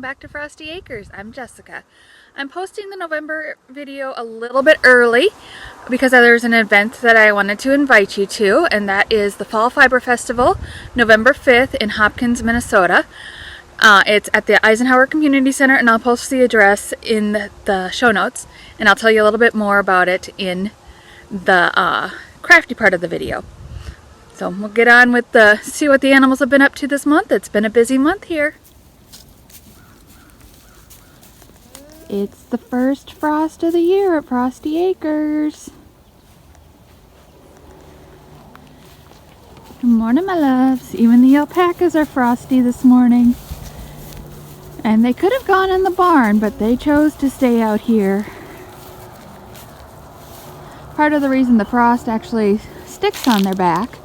back to Frosty Acres. I'm Jessica. I'm posting the November video a little bit early because there's an event that I wanted to invite you to, and that is the Fall Fiber Festival, November 5th in Hopkins, Minnesota. It's at the Eisenhower Community Center, and I'll post the address in the show notes, and I'll tell you a little bit more about it in the crafty part of the video. So we'll get on with see what the animals have been up to this month. It's been a busy month here. It's the first frost of the year at Frosty Acres. Good morning, my loves. Even the alpacas are frosty this morning. And they could have gone in the barn, but they chose to stay out here. Part of the reason the frost actually sticks on their back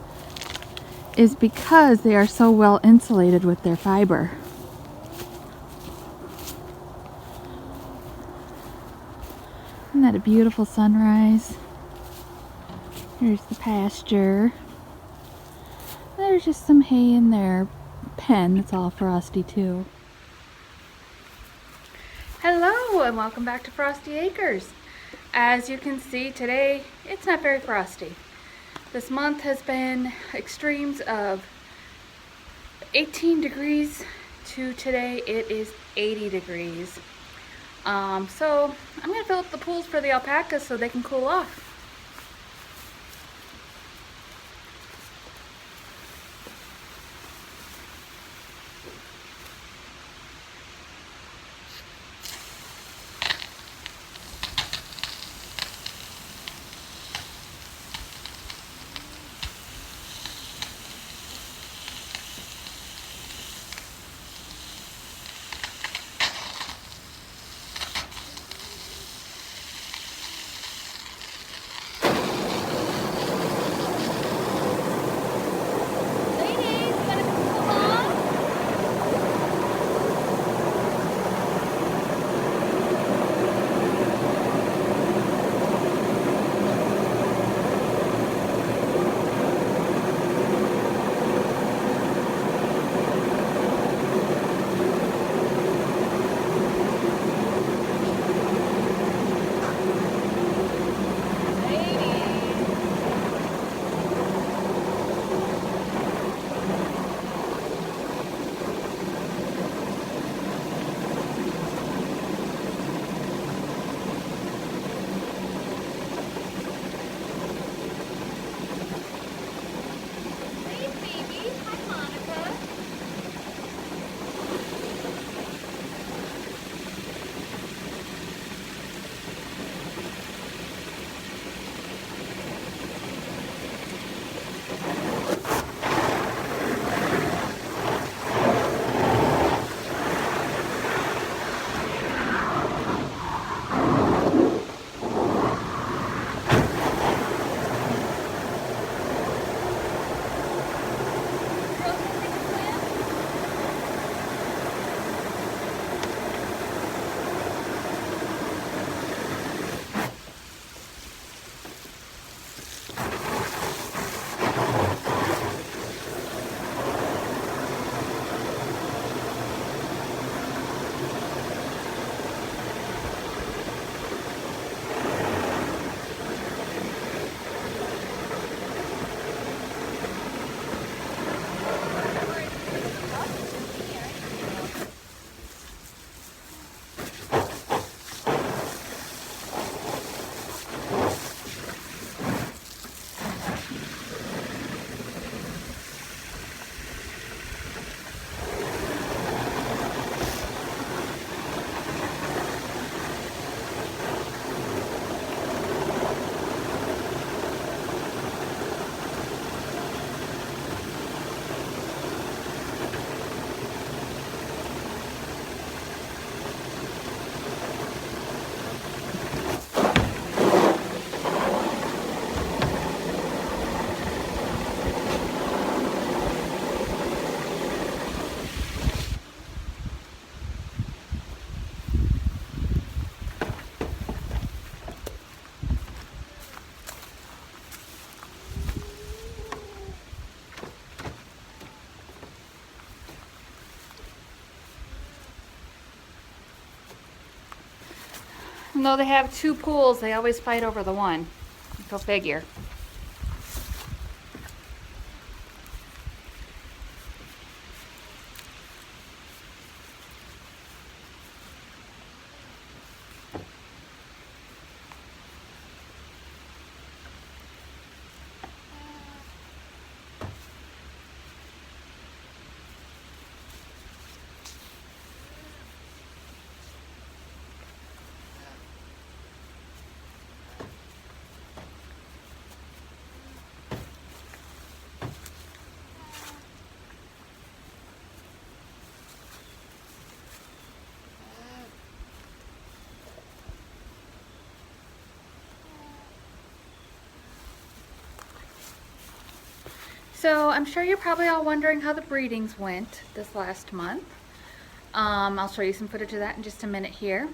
is because they are so well insulated with their fiber. Isn't that a beautiful sunrise? Here's the pasture. There's just some hay in their pen. It's all frosty too. Hello and welcome back to Frosty Acres. As you can see today, it's not very frosty. This month has been extremes of 18 degrees to today it is 80 degrees. So I'm going to fill up the pools for the alpacas so they can cool off. Even though they have two pools, they always fight over the one. Go figure. So I'm sure you're probably all wondering how the breedings went this last month. I'll show you some footage of that in just a minute here.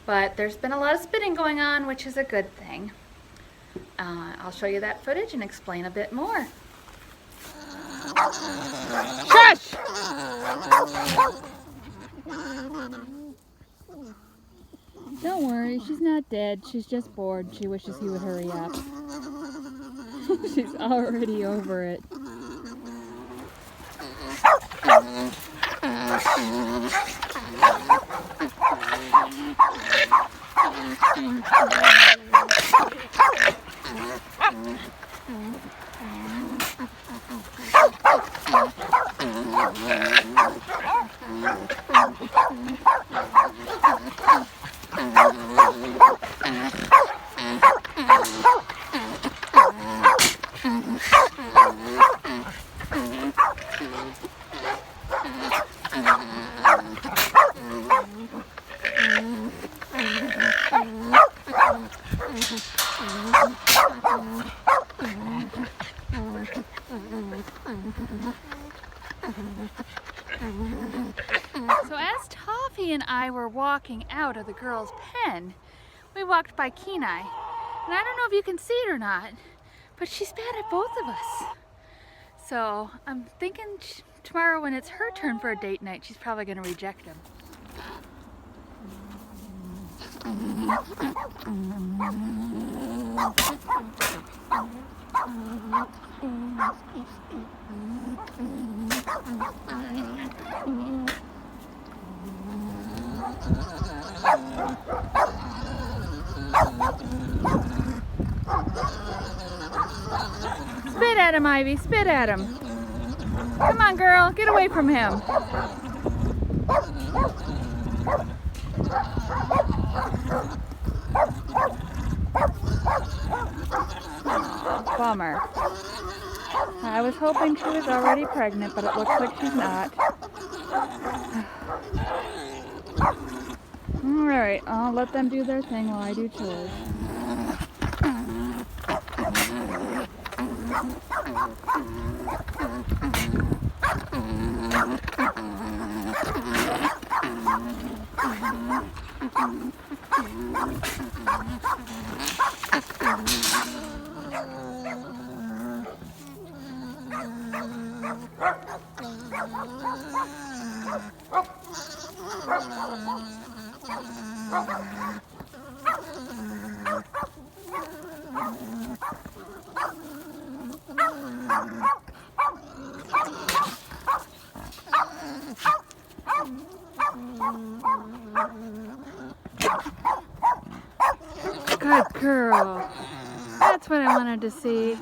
But there's been a lot of spitting going on, which is a good thing. I'll show you that footage and explain a bit more. Shush! Don't worry, she's not dead. She's just bored. She wishes he would hurry up. She's already over it. So as Toffee and I were walking out of the girls' pen, we walked by Kenai. And I don't know if you can see it or not, but she's bad at both of us. So I'm thinking tomorrow when it's her turn for a date night, she's probably going to reject him. Spit at him, Ivy. Spit at him. Come on, girl. Get away from him. Bummer. I was hoping she was already pregnant, but it looks like she's not. Alright, I'll let them do their thing while I do chores. Good girl. That's what I wanted to see.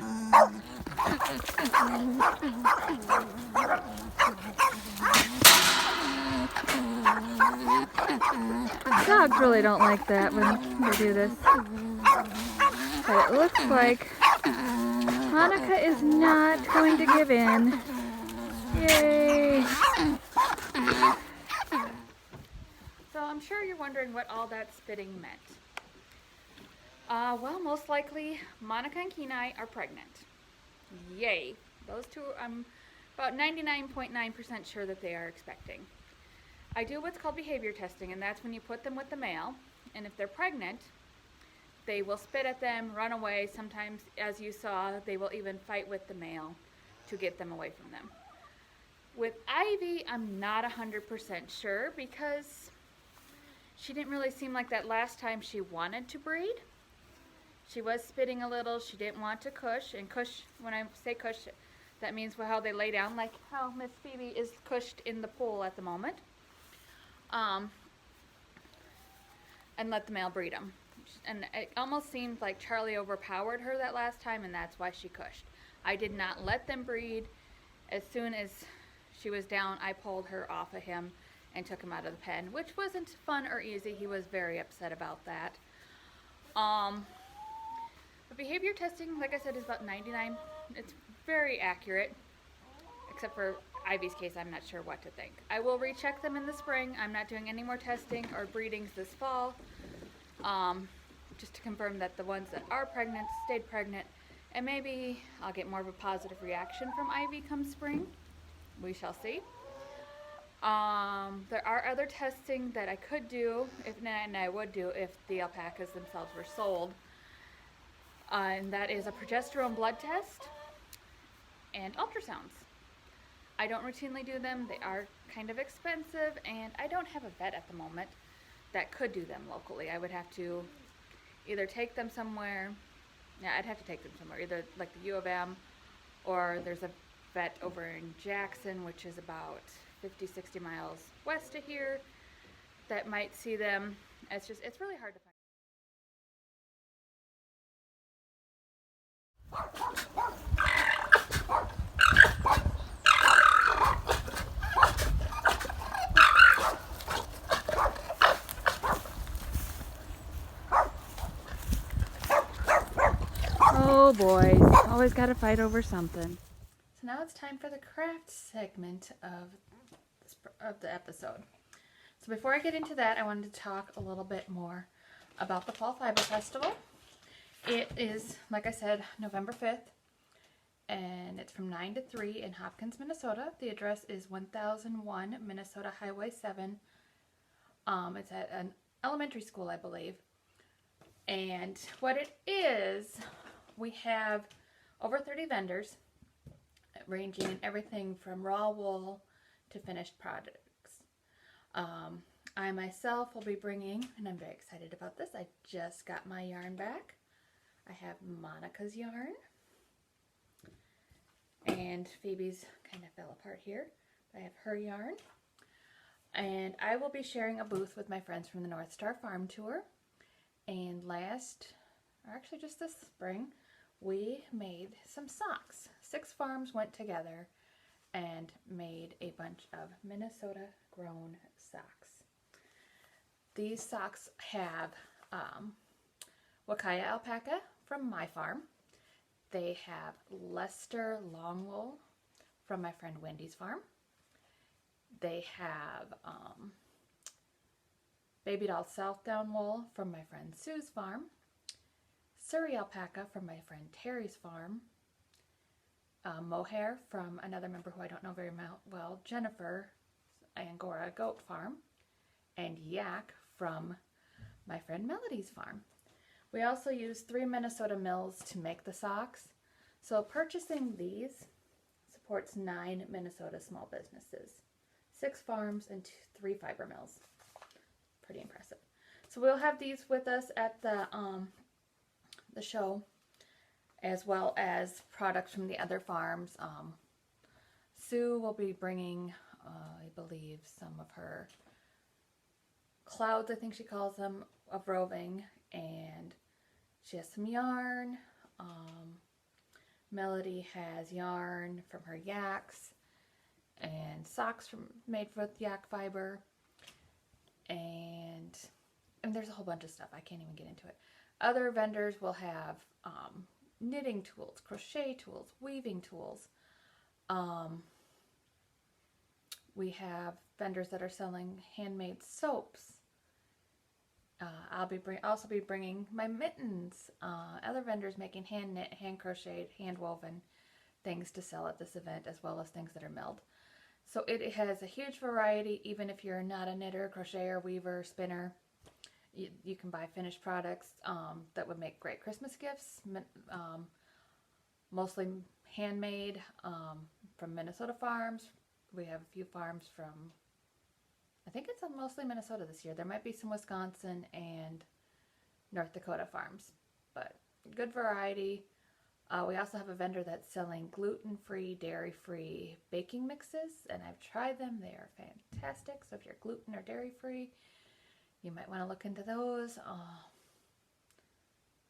Dogs really don't like that when they do this. But it looks like Monica is not going to give in. Yay! So I'm sure you're wondering what all that spitting meant. Well, most likely Monica and Kenai are pregnant. Yay! Those two, I'm about 99.9% sure that they are expecting. I do what's called behavior testing, and that's when you put them with the male, and if they're pregnant, they will spit at them, run away. Sometimes, as you saw, they will even fight with the male to get them away from them. With Ivy, I'm not 100% sure because She didn't really seem like that last time she wanted to breed. She was spitting a little. She didn't want to cush. And cush, when I say cush, that means how they lay down, like how Miss Phoebe is cushed in the pool at the moment. And let the male breed them. And it almost seemed like Charlie overpowered her that last time, and that's why she cushed. I did not let them breed. As soon as she was down, I pulled her off of him and took him out of the pen, which wasn't fun or easy. He was very upset about that. The behavior testing, like I said, is about 99. It's very accurate, except for Ivy's case. I'm not sure what to think. I will recheck them in the spring. I'm not doing any more testing or breedings this fall, just to confirm that the ones that are pregnant stayed pregnant, and maybe I'll get more of a positive reaction from Ivy come spring. We shall see. There are other testing that I could do, and I would do if the alpacas themselves were sold, and that is a progesterone blood test and ultrasounds. I don't routinely do them. They are kind of expensive, and I don't have a vet at the moment that could do them locally. I would have to either take them somewhere. Yeah, I'd have to take them somewhere, either like the U of M, or there's a vet over in Jackson, which is about 50, 60 miles west of here, that might see them. It's really hard to find. Oh boys, always gotta fight over something. So now it's time for the craft segment of the episode. So before I get into that, I wanted to talk a little bit more about the Fall Fiber Festival. It is, like I said, November 5th, and it's from 9 to 3 in Hopkins, Minnesota. The address is 1001 Minnesota Highway 7. It's at an elementary school, I believe. And what it is, we have over 30 vendors, ranging in everything from raw wool to finished products. I myself will be bringing, and I'm very excited about this, I just got my yarn back. I have Monica's yarn, and Phoebe's kind of fell apart here. I have her yarn, and I will be sharing a booth with my friends from the North Star Farm Tour. And just this spring, we made some socks. 6 farms went together and made a bunch of Minnesota grown socks. These socks have Wakaya alpaca from my farm. They have Leicester long wool from my friend Wendy's farm. They have Baby Doll South Down wool from my friend Sue's farm. Surrey alpaca from my friend Terry's farm. Mohair from another member who I don't know very well, Jennifer Angora Goat Farm. And yak from my friend Melody's farm. We also use 3 Minnesota mills to make the socks. So purchasing these supports 9 Minnesota small businesses, 6 farms and 3 fiber mills. Pretty impressive. So we'll have these with us at the show, as well as products from the other farms. Sue will be bringing, I believe, some of her clouds, I think she calls them, of roving, and she has some yarn. Melody has yarn from her yaks, and socks made with yak fiber, and there's a whole bunch of stuff. I can't even get into it. Other vendors will have knitting tools, crochet tools, weaving tools. We have vendors that are selling handmade soaps. I'll also be bringing my mittens. Other vendors making hand knit, hand crocheted, hand woven things to sell at this event, as well as things that are milled. So it has a huge variety. Even if you're not a knitter, crocheter, weaver, spinner, you can buy finished products that would make great Christmas gifts. Mostly handmade from Minnesota farms. We have a few farms from I think it's mostly Minnesota this year. There might be some Wisconsin and North Dakota farms, but good variety. We also have a vendor that's selling gluten-free, dairy-free baking mixes, and I've tried them. They are fantastic. So if you're gluten or dairy-free, you might want to look into those.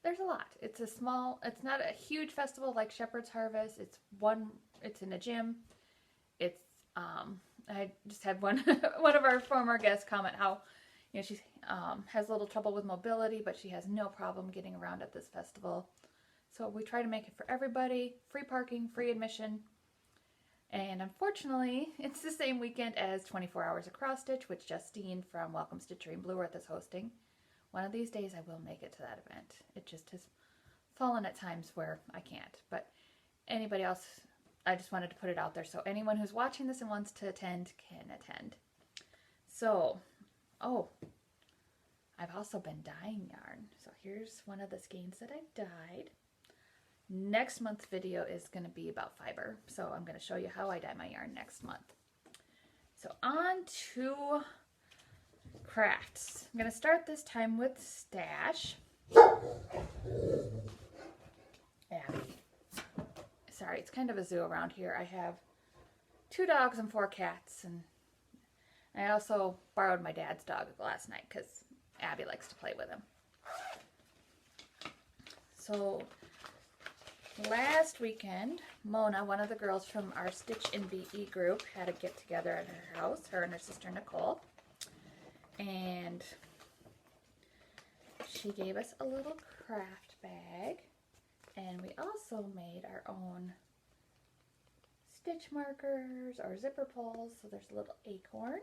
There's a lot. It's not a huge festival like Shepherd's Harvest. It's in a gym. I just had one of our former guests comment how, she has a little trouble with mobility, but she has no problem getting around at this festival. So we try to make it for everybody. Free parking, free admission. And unfortunately, it's the same weekend as 24 Hours of Cross Stitch, which Justine from Welcome Stitchery in Blue Earth is hosting. One of these days I will make it to that event. It just has fallen at times where I can't. But anybody else, I just wanted to put it out there. So anyone who's watching this and wants to attend can attend. So, I've also been dyeing yarn. So here's one of the skeins that I've dyed. Next month's video is going to be about fiber. So I'm going to show you how I dye my yarn next month. So on to crafts. I'm going to start this time with stash. Sorry, it's kind of a zoo around here. I have 2 dogs and 4 cats, and I also borrowed my dad's dog last night because Abby likes to play with him. So last weekend, Mona, one of the girls from our Stitch in BE group, had a get-together at her house, her and her sister Nicole. And she gave us a little craft bag. And we also made our own stitch markers or zipper pulls. So there's a little acorn.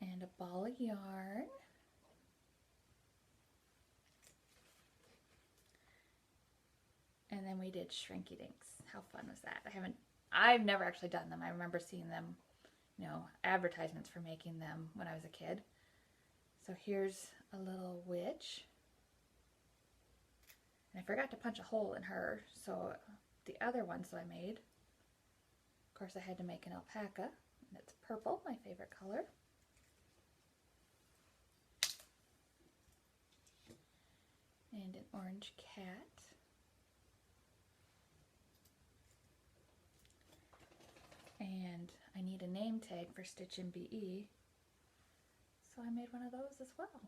And a ball of yarn. And then we did Shrinky Dinks. How fun was that? I've never actually done them. I remember seeing them, advertisements for making them when I was a kid. So here's a little witch. And I forgot to punch a hole in her, so the other ones that I made, of course I had to make an alpaca, and it's purple, my favorite color. And an orange cat. And I need a name tag for Stitch in BE, so I made one of those as well.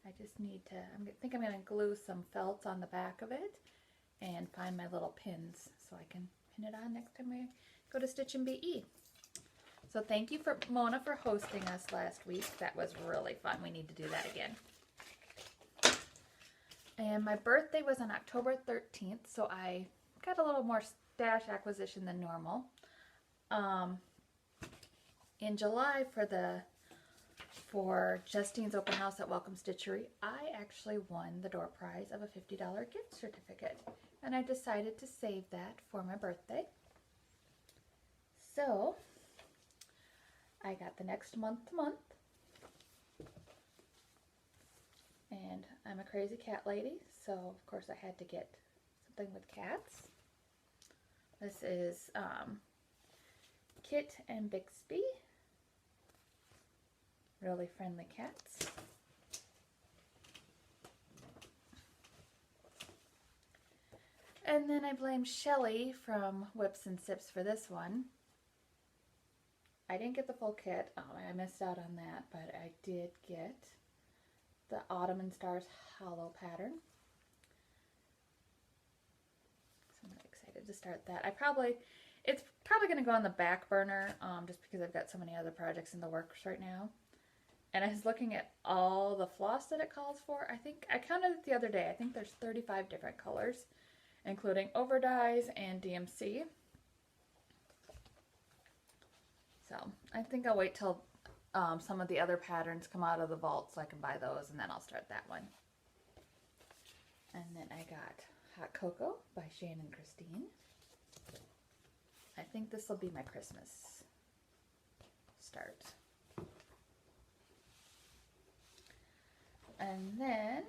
I just need to, I think I'm going to glue some felt on the back of it and find my little pins so I can pin it on next time I go to Stitch in BE. So thank you for Mona for hosting us last week. That was really fun. We need to do that again. And my birthday was on October 13th, so I got a little more stash acquisition than normal. In July for Justine's open house at Welcome Stitchery, I actually won the door prize of a $50 gift certificate, and I decided to save that for my birthday. So I got the next month to month, and I'm a crazy cat lady, so of course I had to get something with cats. This is Kit and Bixby. Really friendly cats. And then I blame Shelly from Whips and Sips for this one. I didn't get the full kit. Oh, I missed out on that, but I did get the Autumn and Stars hollow pattern. So I'm really excited to start that. It's probably going to go on the back burner just because I've got so many other projects in the works right now. And I was looking at all the floss that it calls for. I counted it the other day. I think there's 35 different colors, including overdyes and DMC. So I think I'll wait till some of the other patterns come out of the vault so I can buy those, and then I'll start that one. And then I got Hot Cocoa by Shannon and Christine. I think this will be my Christmas start. And then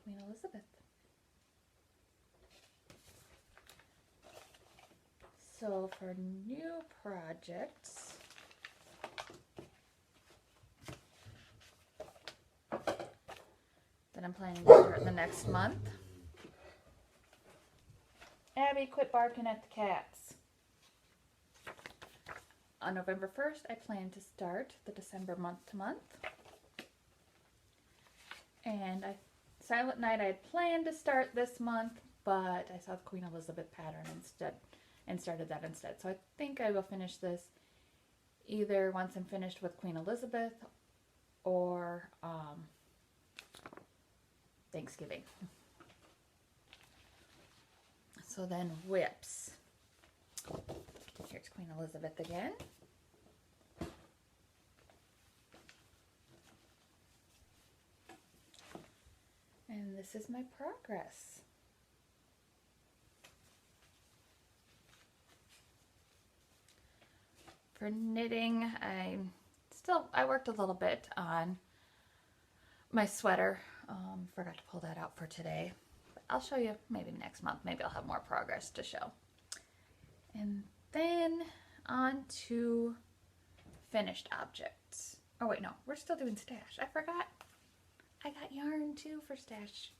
Queen Elizabeth. So for new projects, that I'm planning to start in the next month. Abby, quit barking at the cats. On November 1st, I plan to start the December month to month. And Silent Night I had planned to start this month, but I saw the Queen Elizabeth pattern instead and started that instead. So I think I will finish this either once I'm finished with Queen Elizabeth or Thanksgiving. So then whips. Here's Queen Elizabeth again. And this is my progress. For knitting, I worked a little bit on my sweater. Forgot to pull that out for today. But I'll show you maybe next month. Maybe I'll have more progress to show. And then on to finished objects. Oh wait, no, we're still doing stash. I forgot. I got yarn too for stash.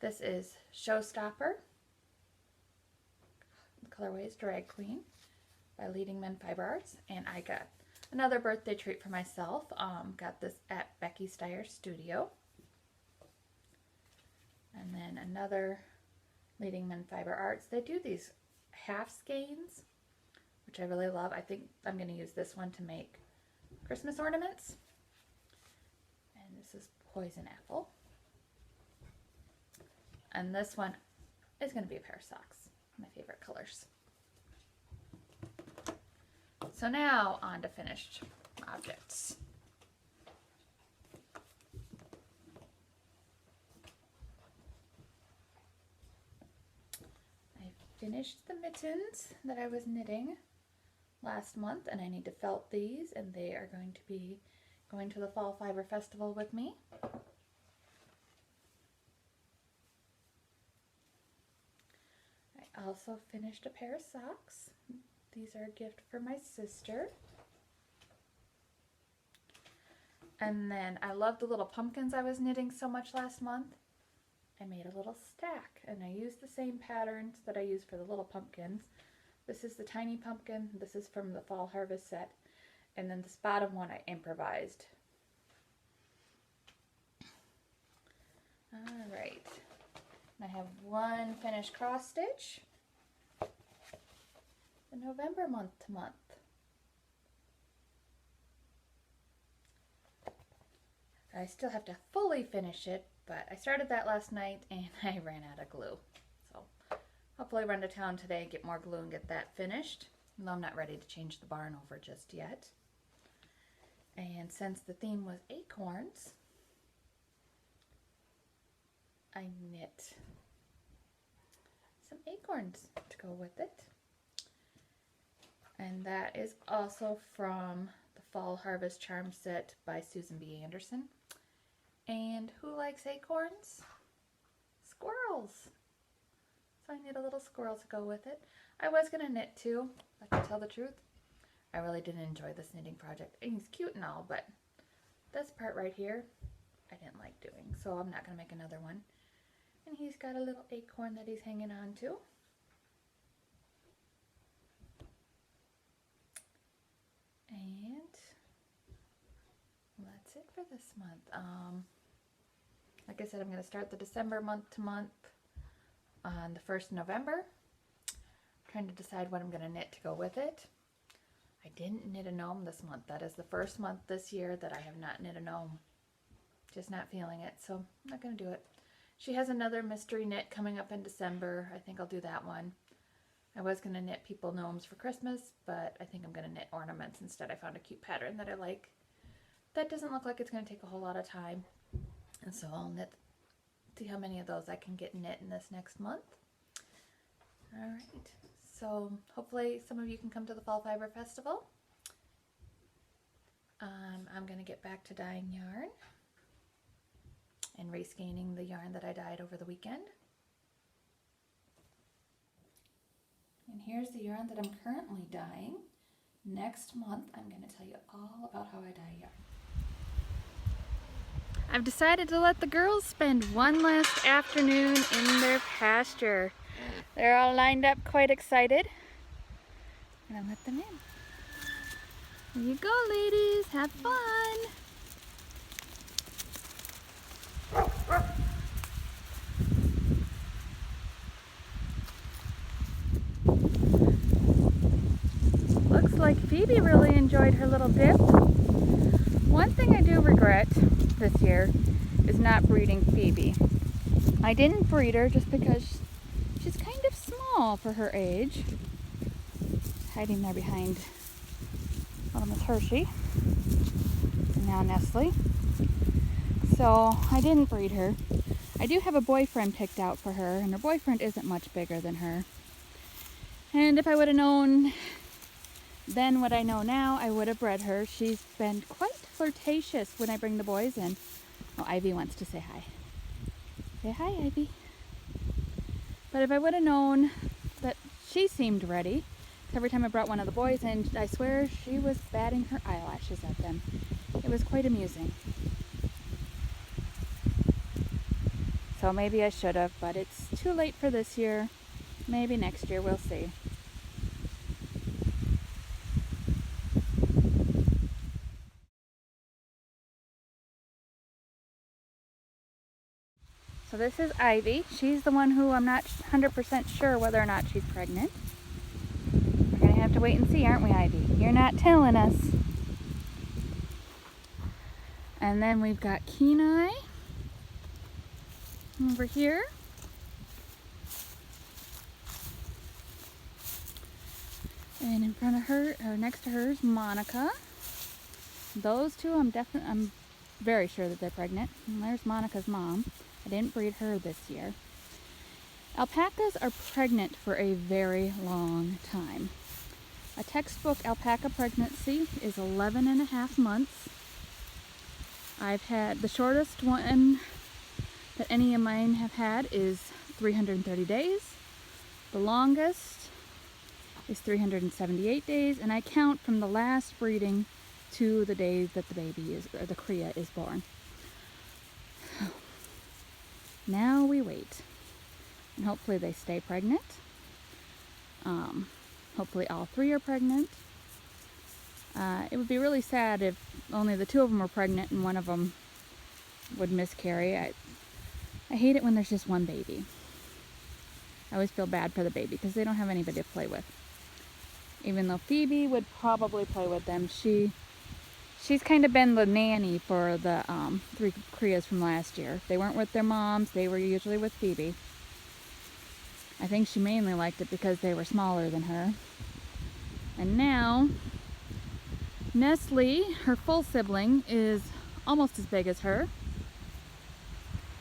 This is Showstopper. The colorway is Drag Queen by Leading Men Fiber Arts, and I got another birthday treat for myself. Got this at Becky Steyer's studio. And then another Leading Men Fiber Arts. They do these half skeins, which I really love. I think I'm going to use this one to make Christmas ornaments. And this is Poison Apple. And this one is going to be a pair of socks. My favorite colors. So now on to finished objects. I finished the mittens that I was knitting last month, and I need to felt these, and they are going to be going to the Fall Fiber Festival with me. I also finished a pair of socks. These are a gift for my sister. And then I love the little pumpkins I was knitting so much last month. I made a little stack, and I used the same patterns that I used for the little pumpkins. This is the tiny pumpkin. This is from the Fall Harvest set. And then this bottom one I improvised. Alright. I have one finished cross stitch. The November month to month. I still have to fully finish it, but I started that last night and I ran out of glue. So hopefully run to town today, get more glue and get that finished. Though I'm not ready to change the barn over just yet. And since the theme was acorns, I knit some acorns to go with it. And that is also from the Fall Harvest Charm set by Susan B. Anderson. And who likes acorns? Squirrels. So I need a little squirrel to go with it. I was going to knit too, if I can tell the truth. I really didn't enjoy this knitting project. And he's cute and all, but this part right here, I didn't like doing. So I'm not going to make another one. And he's got a little acorn that he's hanging on to. And that's it for this month. Like I said, I'm going to start the December month to month on the 1st of November. I'm trying to decide what I'm going to knit to go with it. I didn't knit a gnome this month. That is the first month this year that I have not knit a gnome. Just not feeling it, so I'm not going to do it. She has another mystery knit coming up in December. I think I'll do that one. I was going to knit people gnomes for Christmas, but I think I'm going to knit ornaments instead. I found a cute pattern that I like. That doesn't look like it's going to take a whole lot of time. And so I'll knit, see how many of those I can get knit in this next month. Alright, so hopefully some of you can come to the Fall Fiber Festival. I'm going to get back to dyeing yarn and rescanning the yarn that I dyed over the weekend. And here's the yarn that I'm currently dyeing. Next month, I'm going to tell you all about how I dye yarn. I've decided to let the girls spend one last afternoon in their pasture. They're all lined up, quite excited. And I'll let them in. Here you go, ladies. Have fun. Looks like Phoebe really enjoyed her little dip. One thing I do regret this year is not breeding Phoebe. I didn't breed her just because she's kind of small for her age. Hiding there behind little Miss Hershey and now Nestle. So I didn't breed her. I do have a boyfriend picked out for her, and her boyfriend isn't much bigger than her. And if I would have known then what I know now, I would have bred her. She's been quite flirtatious when I bring the boys in. Oh, Ivy wants to say hi. Say hi, Ivy. But if I would have known that she seemed ready, every time I brought one of the boys in, I swear she was batting her eyelashes at them. It was quite amusing. So maybe I should have, but it's too late for this year. Maybe next year, we'll see. So this is Ivy. She's the one who I'm not 100% sure whether or not she's pregnant. We're going to have to wait and see, aren't we, Ivy? You're not telling us. And then we've got Kenai over here. And in front of her, or next to her, is Monica. Those two, I'm very sure that they're pregnant. And there's Monica's mom. I didn't breed her this year. Alpacas are pregnant for a very long time. A textbook alpaca pregnancy is 11.5 months. I've had the shortest one that any of mine have had is 330 days. The longest is 378 days, and I count from the last breeding to the day that the baby is, or the cria is born. Now we wait, and hopefully they stay pregnant. Hopefully all three are pregnant. It would be really sad if only the two of them were pregnant and one of them would miscarry. I hate it when there's just one baby. I always feel bad for the baby because they don't have anybody to play with. Even though Phoebe would probably play with them, she's kind of been the nanny for the 3 crias from last year. They weren't with their moms, they were usually with Phoebe. I think she mainly liked it because they were smaller than her. And now, Nestle, her full sibling, is almost as big as her.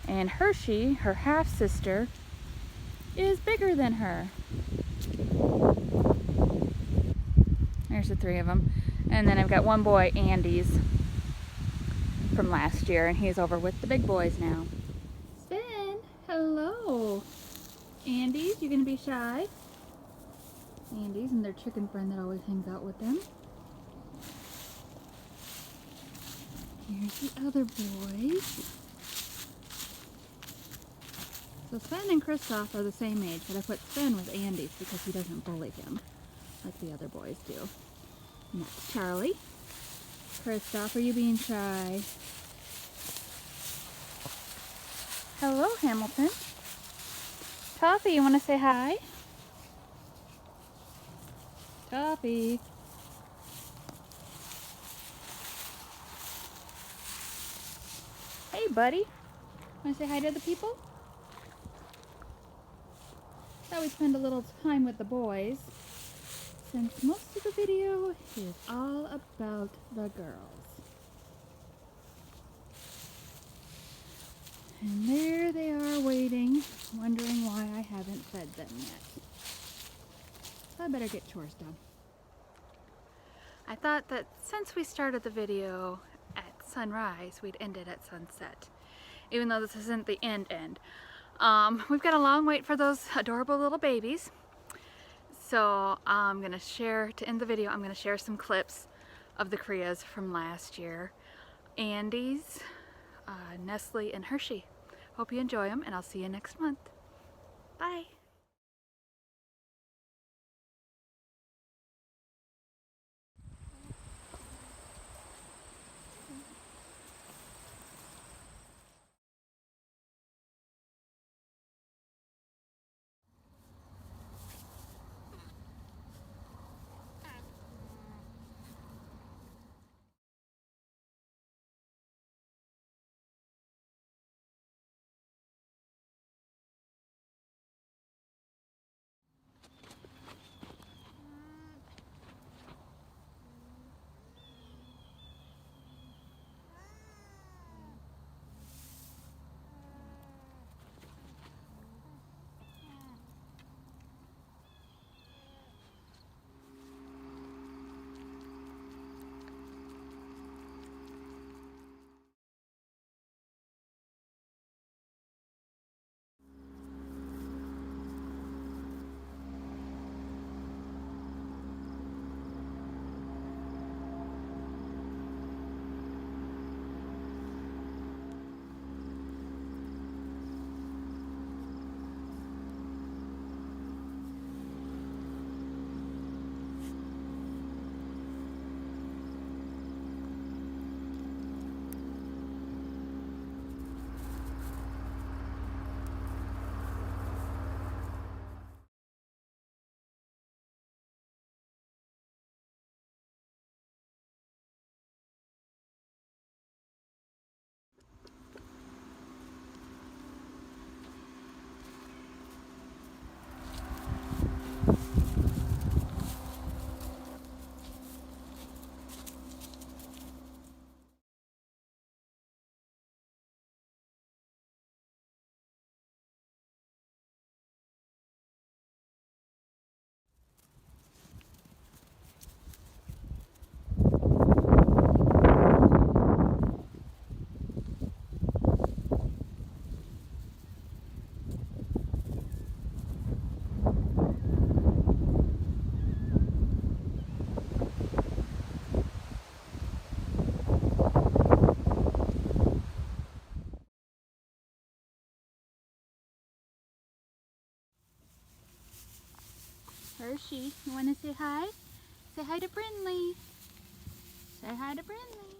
And Hershey, her half-sister, is bigger than her. There's the 3 of them. And then I've got one boy, Andy's, from last year, and he's over with the big boys now. Sven, hello. Andy's, you gonna be shy? Andy's and their chicken friend that always hangs out with them. Here's the other boys. So Sven and Kristoff are the same age, but I put Sven with Andy's because he doesn't bully him like the other boys do. And that's Charlie. Kristoff, are you being shy? Hello, Hamilton. Toffee, you want to say hi? Toffee. Hey, buddy. Want to say hi to the people? Thought we'd spend a little time with the boys, since most of the video is all about the girls. And there they are waiting, wondering why I haven't fed them yet. So I better get chores done. I thought that since we started the video at sunrise, we'd end it at sunset. Even though this isn't the end. We've got a long wait for those adorable little babies. So I'm gonna share, to end the video, I'm gonna share some clips of the Krias from last year. Andes, Nestle, and Hershey. Hope you enjoy them, and I'll see you next month. Bye. Hershey, you want to say hi? Say hi to Brindley. Say hi to Brindley.